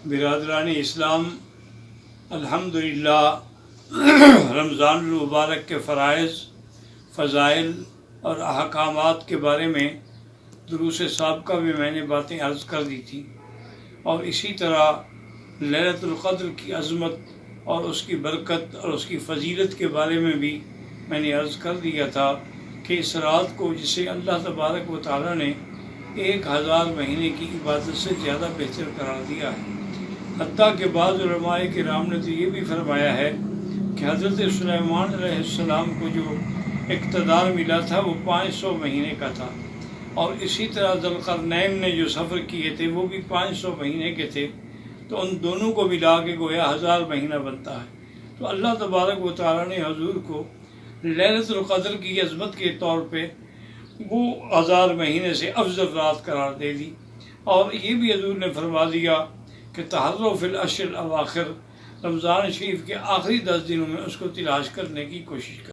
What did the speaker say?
برادران اسلام، الحمدللہ رمضان المبارک کے فرائض، فضائل اور احکامات کے بارے میں دروس سابقہ میں نے باتیں عرض کر دی تھیں، اور اسی طرح لیلۃ القدر کی عظمت اور اس کی برکت اور اس کی فضیلت کے بارے میں بھی میں نے عرض کر دیا تھا کہ اس رات کو جسے اللہ تبارک و تعالیٰ نے 1000 مہینے کی عبادت سے زیادہ بہتر قرار دیا ہے۔ حتیٰ کہ بعض علماء کرام نے تو یہ بھی فرمایا ہے کہ حضرت سلیمان علیہ السلام کو جو اقتدار ملا تھا وہ 500 مہینے کا تھا، اور اسی طرح ذوالقرنین نے جو سفر کیے تھے وہ بھی 500 مہینے کے تھے، تو ان دونوں کو ملا کے گویا 1000 مہینہ بنتا ہے۔ تو اللہ تبارک و تعالیٰ نے حضور کو لیلۃ القدر کی عظمت کے طور پہ وہ 1000 مہینے سے افضل رات قرار دے دی، اور یہ بھی حضور نے فرما دیا کہ تحروا فی العشر الاواخر، رمضان شریف کے آخری 10 دنوں میں اس کو تلاش کرنے کی کوشش کریں۔